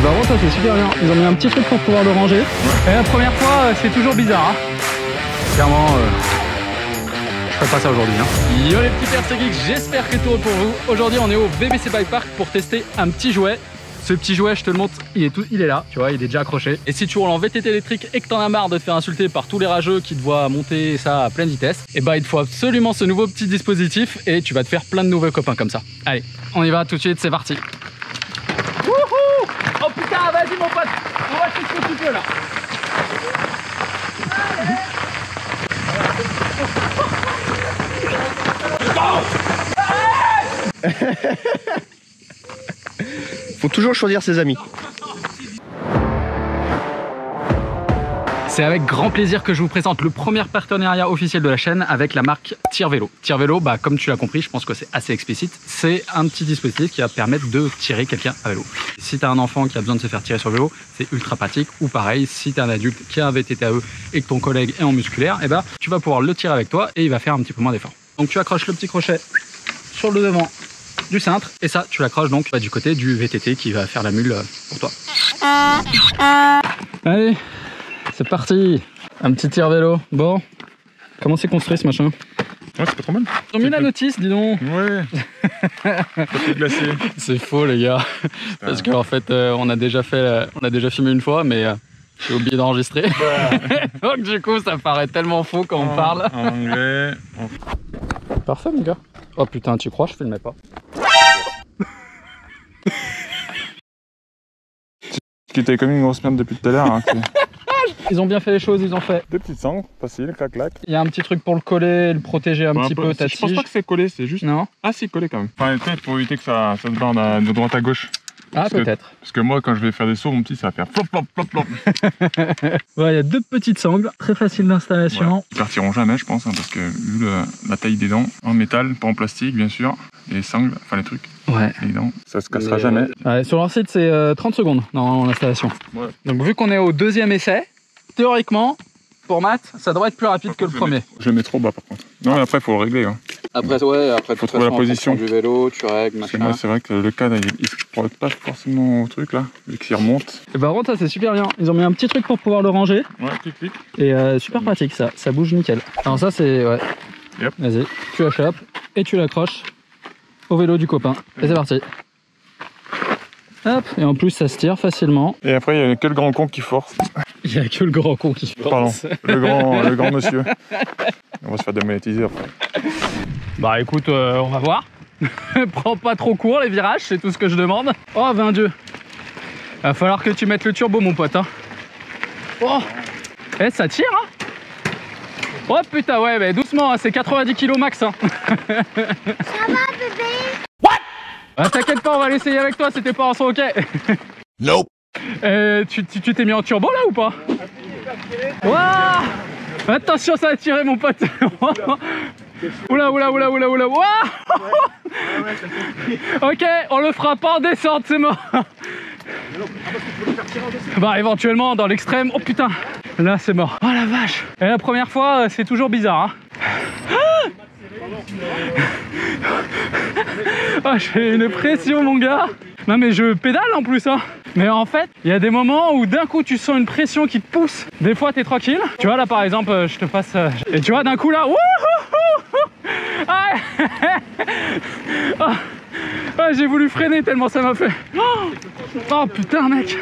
bah bon, ça c'est super bien. Ils ont mis un petit truc pour pouvoir le ranger. Et la première fois, c'est toujours bizarre. Hein. Clairement, je ferai pas ça aujourd'hui. Hein. Yo les petits pères, c'est Geek, j'espère que tout roule pour vous. Aujourd'hui, on est au BBC Bike Park pour tester un petit jouet. Ce petit jouet, je te le montre, il est là, tu vois, il est déjà accroché. Et si tu roules en VTT électrique et que t'en as marre de te faire insulter par tous les rageux qui te voient monter ça à pleine vitesse, et bah il te faut absolument ce nouveau petit dispositif et tu vas te faire plein de nouveaux copains comme ça. Allez, on y va tout de suite, c'est parti. Wouhou! Oh putain, vas-y mon pote, on va tout ce que tu peux là. Faut toujours choisir ses amis. C'est avec grand plaisir que je vous présente le premier partenariat officiel de la chaîne avec la marque Tire-Vélo. Tire-Vélo, bah, comme tu l'as compris, je pense que c'est assez explicite. C'est un petit dispositif qui va permettre de tirer quelqu'un à vélo. Si tu as un enfant qui a besoin de se faire tirer sur vélo, c'est ultra pratique. Ou pareil, si tu es un adulte qui a un VTT et que ton collègue est en musculaire, et bah, tu vas pouvoir le tirer avec toi et il va faire un petit peu moins d'effort. Donc tu accroches le petit crochet sur le devant du cintre et ça tu l'accroches donc du côté du VTT qui va faire la mule pour toi. Allez, c'est parti. Un petit tire-vélo. Bon, comment c'est construit ce machin? Ouais, c'est pas trop mal. Ils ont mis la notice, dis donc. Ouais. Ça peut glacer. C'est faux les gars. Parce qu'en fait on a déjà filmé une fois mais j'ai oublié d'enregistrer. Donc du coup ça paraît tellement faux quand on parle. En anglais. Parfait mon gars. Oh putain, tu crois, je filmais pas. Qui était comme une grosse merde depuis tout à l'heure. Hein, Ils ont bien fait les choses, ils ont fait. Des petites sangles, facile, clac clac. Il y a un petit truc pour le coller, le protéger un petit peu, ta tige. Je pense pas que c'est collé, c'est juste. Non. Ah si, collé quand même. Enfin, peut-être pour éviter que ça se barre de droite à gauche. Ah peut-être. Parce que moi quand je vais faire des sauts, mon petit ça va faire flop flop flop flop. Ouais, il y a deux petites sangles, très facile d'installation. Ouais. Ils partiront jamais je pense, hein, parce que vu la taille des dents, en métal, pas en plastique bien sûr, les sangles, enfin les trucs. Ouais. Les dents, ça se cassera jamais. Ouais, sur leur site c'est 30 secondes dans l'installation. Ouais. Donc vu qu'on est au deuxième essai, théoriquement, pour Matt, ça devrait être plus rapide que le premier. Je le mets trop bas par contre. Non mais après faut le régler. Hein. Après ouais, après faut trouver la position du vélo, tu règles, machin. Moi c'est vrai que le cadre il se prête pas forcément au truc là, vu qu'il remonte. Et par contre ça c'est super bien, ils ont mis un petit truc pour pouvoir le ranger. Ouais, clic clic. Et super pratique ça bouge nickel. Alors ça c'est, ouais, Yep. Vas-y, tu la chopes et tu l'accroches au vélo du copain. Et c'est parti. Hop, et en plus ça se tire facilement. Et après il y a que le grand con qui force. Il n'y a que le grand con qui force. Pardon, le grand monsieur. On va se faire démonétiser après. Bah écoute, on va voir. Prends pas trop court les virages, c'est tout ce que je demande. Oh, 22. Va falloir que tu mettes le turbo mon pote. Hein. Oh, eh, ça tire hein. Oh putain ouais, mais doucement, hein, c'est 90 kg max. Hein. Ça va bébé? What? Ah, t'inquiète pas, on va l'essayer avec toi, c'était pas un son ok. Nope. Tu t'es mis en turbo là ou pas? Waouh! Attention, ça va tirer mon pote. Oula, oula, oula, oula, oula. Waouh! Ok, on le fera pas en descente, c'est mort. Bah éventuellement dans l'extrême. Oh putain, là c'est mort. Oh la vache. Et la première fois, c'est toujours bizarre. Hein. Oh, j'ai une pression mon gars. Non mais je pédale en plus hein. Mais en fait, il y a des moments où d'un coup tu sens une pression qui te pousse. Des fois t'es tranquille. Tu vois là par exemple, je te passe et tu vois d'un coup là. Ah. Ah, j'ai voulu freiner tellement ça m'a fait. Oh putain mec.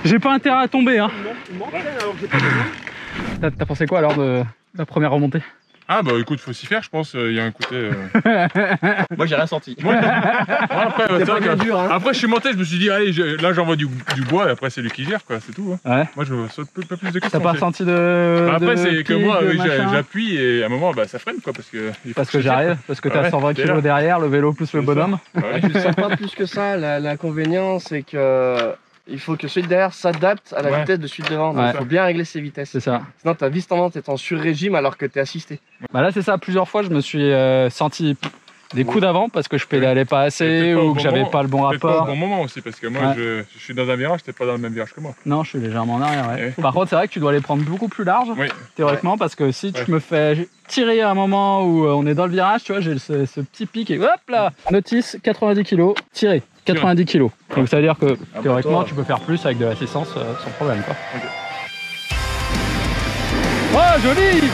J'ai pas intérêt à tomber hein. T'as pensé quoi alors de la première remontée? Ah bah écoute, faut s'y faire, je pense. Il y a un côté. Moi j'ai rien senti. Ouais, après, c'est vrai que, dur, hein. après je suis monté, je me suis dit allez, là j'envoie du bois et après c'est lui qui gère quoi, c'est tout. Hein. Ouais. Moi je saute pas plus de questions. T'as pas ressenti de. Après c'est que moi oui, machin. j'appuie et à un moment bah, ça freine quoi parce que. Parce que j'arrive, parce que t'as 120 kg derrière, le vélo plus le bonhomme. Ouais. Je sens pas plus que ça. L'inconvénient c'est que il faut que celui de derrière s'adapte à la vitesse de celui de devant. Donc il faut bien régler ses vitesses. C'est ça. Sinon t'as vite tendance à être en sur-régime alors que t'es assisté. Bah là c'est ça, plusieurs fois je me suis senti des coups d'avant parce que je pédalais pas assez ou que j'avais pas le bon Pas au rapport. bon moment aussi parce que moi je suis dans un virage, t'es pas dans le même virage que moi. Non, je suis légèrement en arrière. Ouais. Ouais. Par contre, c'est vrai que tu dois les prendre beaucoup plus large, Oui. théoriquement, parce que si tu me fais tirer à un moment où on est dans le virage, tu vois, j'ai ce petit pic et hop là, notice 90 kg, tiré. 90 kg. Donc ça veut dire que théoriquement tu peux faire plus avec de l'assistance sans problème quoi. Okay. Oh joli!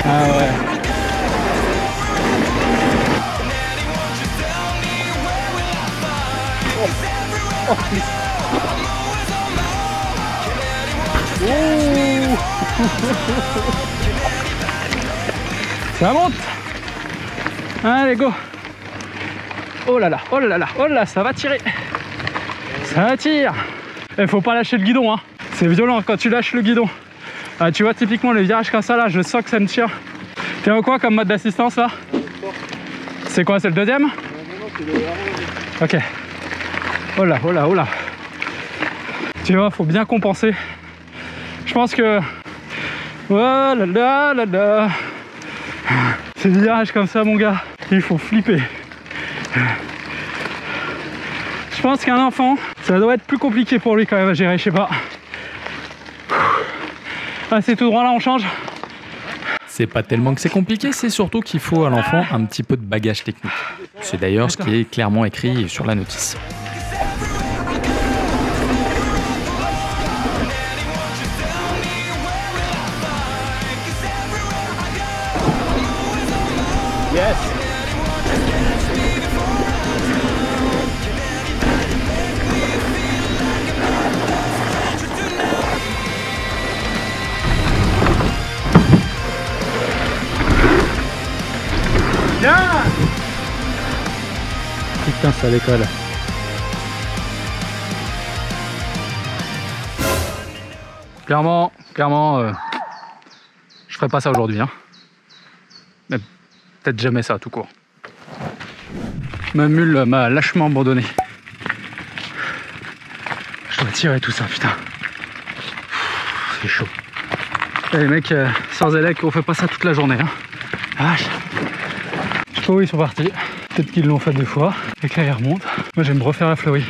Ah ouais. Oh. Oh. Ça monte. Allez go. Oh là là, oh là là, oh là là, ça va tirer. Ça tire. Il faut pas lâcher le guidon hein. C'est violent quand tu lâches le guidon. Ah, tu vois typiquement les virages comme ça là, je sens que ça me tire. T'es en quoi comme mode d'assistance là? C'est quoi, c'est le deuxième? Ok. Oh là, oh là, oh là. Tu vois, faut bien compenser. Je pense que... Oh là là là là. Ces virages comme ça mon gars, il faut flipper. Je pense qu'un enfant, ça doit être plus compliqué pour lui quand même à gérer, je sais pas. Ah, c'est tout droit là, on change. C'est pas tellement que c'est compliqué, c'est surtout qu'il faut à l'enfant un petit peu de bagage technique. C'est d'ailleurs ce qui est clairement écrit sur la notice. Yes. Bien. Putain, ça décolle. Clairement, je ferai pas ça aujourd'hui. Hein. Mais peut-être jamais ça, tout court. Ma mule m'a lâchement abandonné. Je dois tirer tout ça, putain. C'est chaud. Et les mecs, sans élec, on fait pas ça toute la journée. Hein. Ah, je sais pas où ils sont partis. Peut-être qu'ils l'ont fait 2 fois et que là ils remontent. Moi, je vais me refaire la fleurie.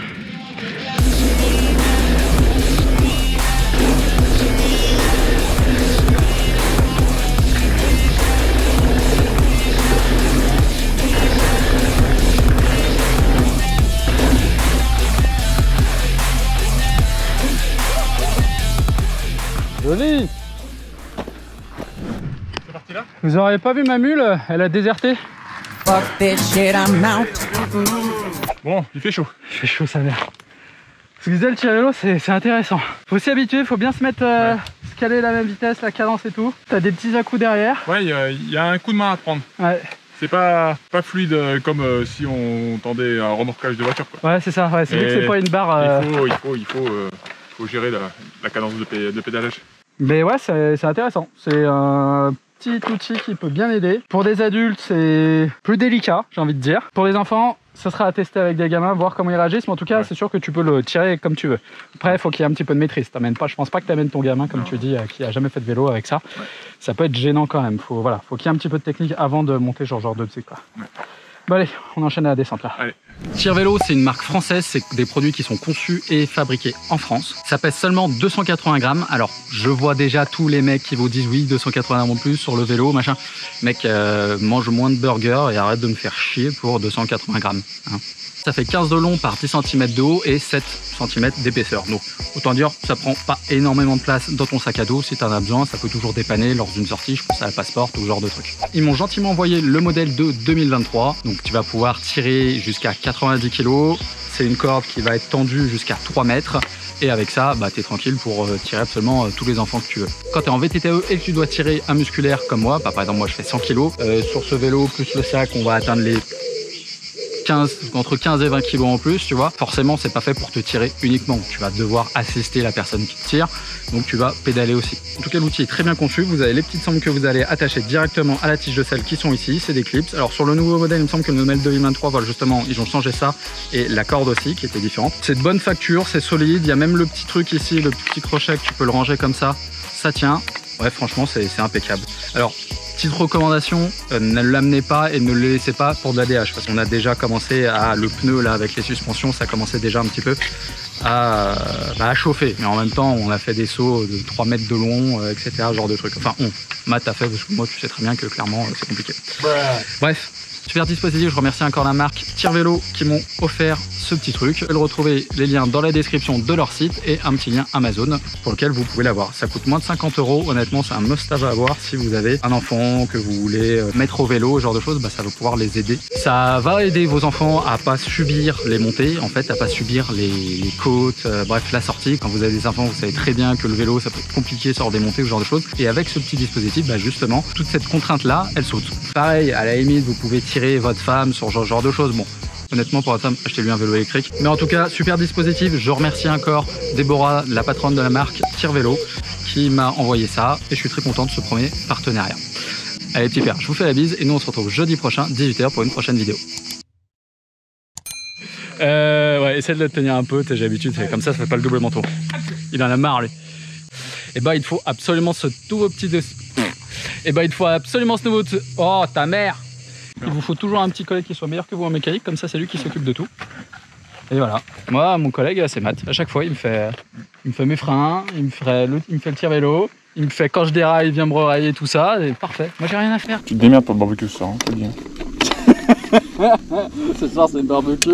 Joli. C'est parti là? Vous auriez pas vu ma mule, elle a déserté. Bon, il fait chaud. Il fait chaud sa mère. Ce que disait le tir vélo, c'est intéressant. Faut s'y habituer, faut bien se mettre, se caler la même vitesse, la cadence et tout. T'as des petits à-coups derrière. Ouais, il y a un coup de main à prendre. Ouais. C'est pas fluide comme si on tendait un remorquage de voiture quoi. Ouais, c'est ça, ouais, c'est vu que c'est pas une barre. Il faut gérer la cadence de pédalage. Mais ouais, c'est intéressant. C'est un petit outil qui peut bien aider. Pour des adultes, c'est plus délicat, j'ai envie de dire. Pour les enfants, ça sera à tester avec des gamins, voir comment ils réagissent. Mais en tout cas, c'est sûr que tu peux le tirer comme tu veux. Après, il faut qu'il y ait un petit peu de maîtrise. T'amènes pas, je pense pas que tu amènes ton gamin, comme tu dis, qui a jamais fait de vélo avec ça. Ouais. Ça peut être gênant quand même. Faut qu'il y ait un petit peu de technique avant de monter genre de psy, quoi. Ouais. Bon allez, on enchaîne à la descente là. Allez. Tir Vélo, c'est une marque française, c'est des produits qui sont conçus et fabriqués en France. Ça pèse seulement 280 grammes. Alors, je vois déjà tous les mecs qui vous disent oui, 280 grammes en plus sur le vélo, machin. Mec, mange moins de burgers et arrête de me faire chier pour 280 grammes. Hein. Ça fait 15 de long par 10 cm de haut et 7 cm d'épaisseur. Donc, autant dire, ça prend pas énormément de place dans ton sac à dos. Si tu en as besoin, ça peut toujours dépanner lors d'une sortie. Je pense à la Passport, tout genre de trucs. Ils m'ont gentiment envoyé le modèle de 2023. Donc, tu vas pouvoir tirer jusqu'à 90 kg. C'est une corde qui va être tendue jusqu'à 3 mètres. Et avec ça, bah, tu es tranquille pour tirer absolument tous les enfants que tu veux. Quand tu es en VTTE et que tu dois tirer un musculaire comme moi, bah, par exemple, moi je fais 100 kg. Sur ce vélo, plus le sac, on va atteindre les entre 15 et 20 kg en plus, tu vois. Forcément, c'est pas fait pour te tirer uniquement. Tu vas devoir assister la personne qui te tire, donc tu vas pédaler aussi. En tout cas, l'outil est très bien conçu. Vous avez les petites sangles que vous allez attacher directement à la tige de selle qui sont ici. C'est des clips. Alors sur le nouveau modèle, il me semble que le modèle 2023, voilà, justement, ils ont changé ça et la corde aussi qui était différente. C'est de bonne facture, c'est solide. Il y a même le petit truc ici, le petit crochet que tu peux le ranger comme ça. Ça tient. Ouais, franchement, c'est impeccable. Alors, petite recommandation, ne l'amenez pas et ne le laissez pas pour de l'ADH parce qu'on a déjà commencé à le pneu là avec les suspensions, ça commençait déjà un petit peu à chauffer. Mais en même temps, on a fait des sauts de 3 mètres de long, etc. Genre de trucs. Enfin, Matt a fait, parce que moi, tu sais très bien que clairement, c'est compliqué. Bref. Super dispositif, je remercie encore la marque Tire Vélo qui m'ont offert ce petit truc. Vous pouvez retrouver les liens dans la description de leur site et un petit lien Amazon pour lequel vous pouvez l'avoir. Ça coûte moins de 50 €. Honnêtement, c'est un must-have à avoir si vous avez un enfant que vous voulez mettre au vélo, ce genre de choses, ça va pouvoir les aider. Ça va aider vos enfants à pas subir les montées, en fait, à pas subir les côtes, bref, la sortie. Quand vous avez des enfants, vous savez très bien que le vélo, ça peut être compliqué sur des montées, ce genre de choses. Et avec ce petit dispositif, justement, toute cette contrainte-là, elle saute. Pareil, à la limite, vous pouvez tirer votre femme sur ce genre de choses. Bon, honnêtement, pour votre femme, achetez-lui un vélo électrique. Mais en tout cas, super dispositif. Je remercie encore Déborah, la patronne de la marque Tire Vélo, qui m'a envoyé ça. Et je suis très content de ce premier partenariat. Allez, petit père, je vous fais la bise. Et nous, on se retrouve jeudi prochain, 18 h, pour une prochaine vidéo. Ouais, essaie de le tenir un peu. J'ai l'habitude, c'est comme ça fait pas le double manteau. Il en a marre, lui. Et il faut absolument ce nouveau petit... il faut absolument ce nouveau... Oh, ta mère! Il vous faut toujours un petit collègue qui soit meilleur que vous en mécanique, comme ça c'est lui qui s'occupe de tout. Et voilà. Moi, mon collègue, c'est Matt. À chaque fois, il me fait mes freins, il me fait le tire vélo, il me fait quand je déraille, il vient me rayer tout ça. C'est parfait. Moi, j'ai rien à faire. Tu te démerdes pour le barbecue ce soir, hein, c'est bien. Ce soir, c'est le barbecue.